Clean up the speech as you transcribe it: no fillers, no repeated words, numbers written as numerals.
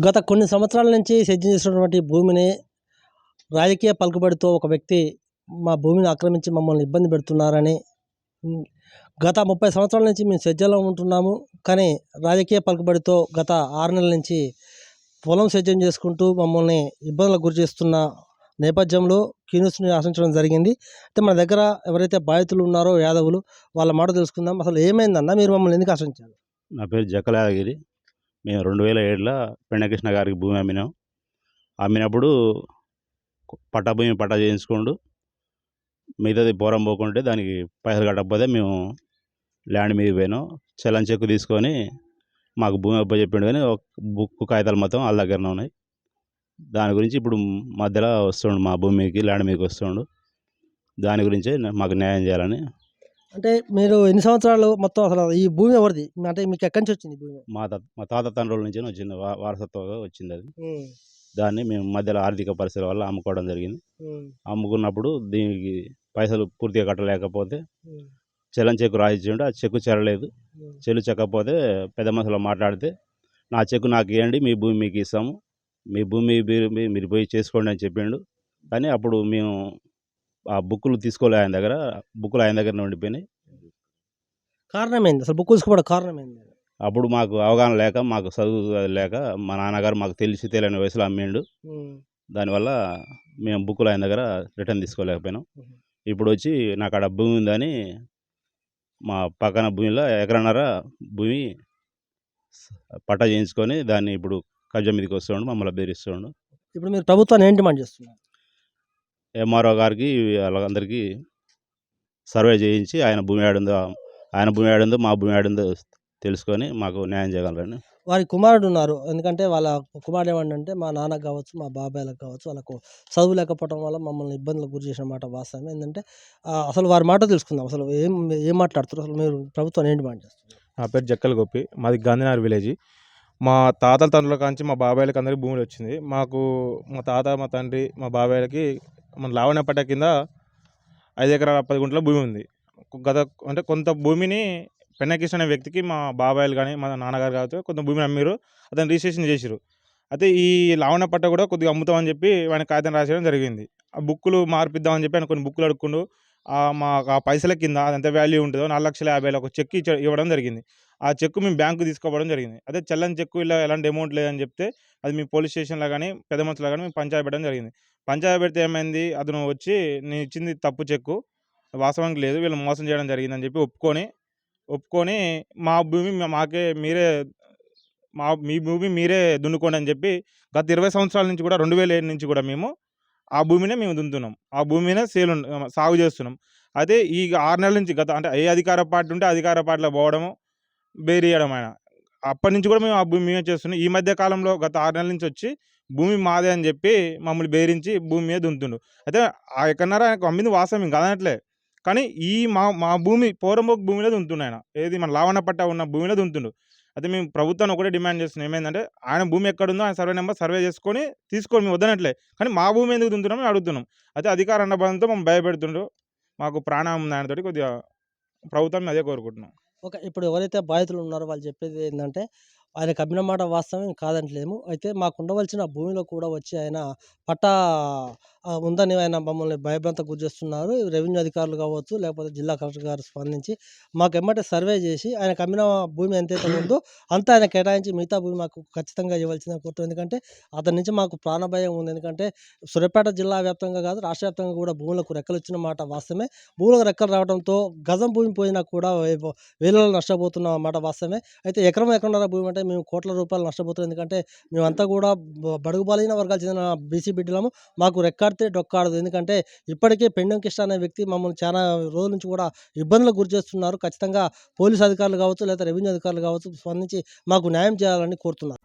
గత కొన్ని సంవత్సరాల నుంచి సేద్యం చేస్తున్నటువంటి భూమిని రాజకీయ పలుకుబడితో ఒక వ్యక్తి మా భూమిని ఆక్రమించి మమ్మల్ని ఇబ్బంది పెడుతున్నారని గత 30 సంవత్సరాల నుంచి మేము సేద్యంలో ఉంటున్నాము. కానీ రాజకీయ పలుకుబడితో గత 6 నెలల నుంచి పొలం సేద్యం చేసుకుంటూ మమ్మల్ని ఇబ్బందులకు గురి చేస్తున్న నేపథ్యంలో క్యూన్యూస్ని ఆశించడం జరిగింది. అయితే మన దగ్గర ఎవరైతే బాధితులు ఉన్నారో యాదవులు వాళ్ళ మాట తెలుసుకుందాం. అసలు ఏమైందన్న, మీరు మమ్మల్ని ఎందుకు ఆశించారు? నా పేరు జక్కల యాదగిరి. మేము 2007లో పెండకృష్ణ గారికి భూమి అమ్మినాం. అమ్మినప్పుడు పట్టా భూమి పట్టా చేయించుకోండు, మిగతాది పోరం పోకుంటే దానికి పైసలు కట్టకపోతే మేము ల్యాండ్ మీద పోయినాం. చలన్ చెక్కు తీసుకొని మాకు భూమి అప్పచెప్పిండు, కానీ ఒక బుక్ కాగితాలు మొత్తం వాళ్ళ దగ్గరనే ఉన్నాయి. దాని గురించి ఇప్పుడు మధ్యలో వస్తుండు, మా భూమికి ల్యాండ్ మీదకి వస్తుండు. దాని గురించే మాకు న్యాయం చేయాలని. అంటే మీరు ఎన్ని సంవత్సరాలు మొత్తం అసలు ఈ భూమి ఎవరిది? అంటే మీకు ఎక్కడి నుంచి వచ్చింది భూమి? మా తాత తండ్రుల నుంచి వచ్చింది, వారసత్వంగా వచ్చింది అది. దాన్ని మేము మధ్యలో ఆర్థిక పరిస్థితుల వల్ల అమ్ముకోవడం జరిగింది. అమ్ముకున్నప్పుడు దీనికి పైసలు పూర్తిగా కట్టలేకపోతే చలన్ చెక్కు రాయించిండు. ఆ చెక్కు చెరలేదు. చెక్కకపోతే పెద్ద మనుషులు మాట్లాడితే నా చెక్కు నాకు ఇవ్వండి, మీ భూమి మీకు ఇస్తాము, మీ భూమి మీరు పోయి చేసుకోండి అని చెప్పిండు. కానీ అప్పుడు మేము ఆ బుక్కులు తీసుకోలే, బుక్కులు ఆయన దగ్గర ఉండిపోయినాయి. కారణం ఏంది అసలు బుక్ తీసుకోవడం? కారణం ఏంది? అప్పుడు మాకు అవగాహన లేక, మాకు చదువు లేక, మా నాన్నగారు మాకు తెలియని వయసులో అమ్మిండు. దానివల్ల మేము బుక్కులు ఆయన దగ్గర రిటర్న్ తీసుకోలేకపోయినాం. ఇప్పుడు వచ్చి నాకు అక్కడ భూమి ఉందని మా పక్కన భూమిలో ఎకరన్నర భూమి పట్టా చేయించుకొని దాన్ని ఇప్పుడు కబ్జా మీదకి వస్తుండు, మమ్మల్ని బెదిరిస్తుండు. ఇప్పుడు మీరు ప్రభుత్వాన్ని ఏం డిమాండ్ చేస్తున్నారు? ఎంఆర్ఓ గారికి వాళ్ళందరికీ సర్వే చేయించి ఆయన భూమి ఏడుందో మా భూమి ఏడుందో తెలుసుకొని మాకు న్యాయం చేయగలరని. వారి కుమారుడు ఉన్నారు, ఎందుకంటే వాళ్ళ కుమారుడు ఏమంటే మా నాన్నకు కావచ్చు, మా బాబాయ్లకు కావచ్చు, వాళ్ళకు చదువు లేకపోవడం వల్ల మమ్మల్ని ఇబ్బందులకు గురి చేసిన మాట వాస్తవం. ఏంటంటే అసలు వారి మాట తెలుసుకుందాం. అసలు ఏం మాట్లాడుతారు? అసలు మీరు ప్రభుత్వాన్ని ఏం డిమాండ్ చేస్తున్నారు? నా పేరు జక్కల గోపి, మాది గాంధీనగర్ విలేజ్. మా తాతల తండ్రుల కాంచి మా బాబాయ్లకి అందరికీ భూములు వచ్చింది. మాకు మా తాత, మా తండ్రి, మా బాబాయ్లకి మన లావణ్య పట్ట కింద 5 ఎకరాల 10 గుంటల భూమి ఉంది. అంటే కొంత భూమిని పెన్నకృష్ణ అనే వ్యక్తికి మా బాబాయ్లు కానీ మా నాన్నగారు కావచ్చు కొంత భూమిని అమ్మిరు, అతను రిజిస్ట్రేషన్ చేసిరు. అయితే ఈ లావణ్య పట్ట కూడా కొద్దిగా అమ్ముతామని చెప్పి ఆయన కాగితం రాసేయడం జరిగింది. ఆ బుక్కులు మార్పిద్దామని చెప్పి ఆయన కొన్ని బుక్కులు అడుక్కుండు. మాకు ఆ పైసల కింద అది ఎంత వాల్యూ ఉంటుందో 4,50,000 ఒక చెక్ ఇవ్వడం జరిగింది. ఆ చెక్కు మేము బ్యాంకు తీసుకోవడం జరిగింది. అదే చల్లని చెక్కు ఇలా ఎలాంటి అమౌంట్ లేదని చెప్తే అది మీ పోలీస్ స్టేషన్లో కానీ పెద్ద మనుషులు కానీ మేము పంచాయతీ పెట్టడం జరిగింది. పంచాయతీ పెడితే ఏమైంది, అతను వచ్చి నేను ఇచ్చింది తప్పు చెక్కు, వాస్తవానికి లేదు, వీళ్ళు మోసం చేయడం జరిగిందని చెప్పి ఒప్పుకొని మా భూమి మీ భూమి మీరే దున్నుకోండి అని చెప్పి గత 20 సంవత్సరాల నుంచి కూడా 2007 నుంచి కూడా మేము ఆ భూమినే మేము దున్నుతున్నాం, ఆ భూమినే సాగు చేస్తున్నాం. అదే ఈ 6 నెలల నుంచి అంటే ఏ అధికార పార్టీ ఉంటే అధికార పార్టీలో పోవడము, బేరియడం ఆయన అప్పటి నుంచి కూడా మేము ఆ భూమి మేమే చేస్తున్నాం. ఈ మధ్య కాలంలో గత 6 నెలల నుంచి వచ్చి భూమి మాదే అని చెప్పి మమ్మల్ని బెదిరించి భూమి మీద దున్నుతుండు. అయితే ఆ ఎక్కడన్నారా ఆయనకు అమ్మింది వాస్తవం కాదనట్లే, కానీ ఈ మా భూమి పోరంబోకు భూమిలో దున్నుతుండు ఆయన, ఏది మన లావణ్య పట్ట ఉన్న భూమిలో దున్నుతుండు. అయితే మేము ప్రభుత్వాన్ని ఒకటే డిమాండ్ చేస్తున్నాం, ఏమైందంటే ఆయన భూమి ఎక్కడుందో ఆయన సర్వే నెంబర్ సర్వే చేసుకొని తీసుకొని మేము వద్దనట్లే, కానీ మా భూమి ఎందుకు దున్నుతున్నాం మేము అడుగుతున్నాం. అయితే అధికార అండబంధంతో మమ్మల్ని భయపెడుతుండ్రు, మాకు ప్రాణం ఉంది ఆయనతోటి, కొద్దిగా ప్రభుత్వం అదే కోరుకుంటున్నాం. ఓకే, ఇప్పుడు ఎవరైతే బాధితులు ఉన్నారో వాళ్ళు చెప్పేది ఏంటంటే ఆయనకు అమ్మిన మాట వాస్తవం కాదంటలేము. అయితే మాకు ఉండవలసిన భూమిలో కూడా వచ్చి ఆయన పట్టా ఉందని ఆయన మమ్మల్ని భయభ్రాంతకు గురి చేస్తున్నారు. రెవెన్యూ అధికారులు కావచ్చు, లేకపోతే జిల్లా కలెక్టర్ గారు స్పందించి మాకు ఎమ్మటే సర్వే చేసి ఆయనకు అమ్మిన భూమి ఎంతైతే ఉందో అంతా ఆయన కేటాయించి మిగతా భూమి మాకు ఖచ్చితంగా ఇవ్వాల్సిందే కోరుతాం. ఎందుకంటే అతని నుంచి మాకు ప్రాణభయం ఉంది. ఎందుకంటే సూర్యాపేట జిల్లా వ్యాప్తంగా కాదు, రాష్ట్ర వ్యాప్తంగా కూడా భూములకు రెక్కలు ఇచ్చిన మాట వాస్తవమే. భూములకు రెక్కలు రావడంతో గజం భూమి పోయినా కూడా వేలలో నష్టపోతున్న మాట వాస్తవమే. అయితే ఎకరన్నర భూమి అంటే మేము కోట్ల రూపాయలు నష్టపోతున్నాం. ఎందుకంటే మేమంతా కూడా బడుగు బలహీన వర్గాలు చెందిన బీసీ బిడ్డలము, మాకు రెక్కాడితే డొక్కాడదు. ఎందుకంటే ఇప్పటికే పెండకృష్ణ అనే వ్యక్తి మమ్మల్ని చాలా రోజుల నుంచి కూడా ఇబ్బందులకు గురి చేస్తున్నారు. ఖచ్చితంగా పోలీసు అధికారులు కావచ్చు, లేదా రెవెన్యూ అధికారులు కావచ్చు స్పందించి మాకు న్యాయం చేయాలని కోరుతున్నారు.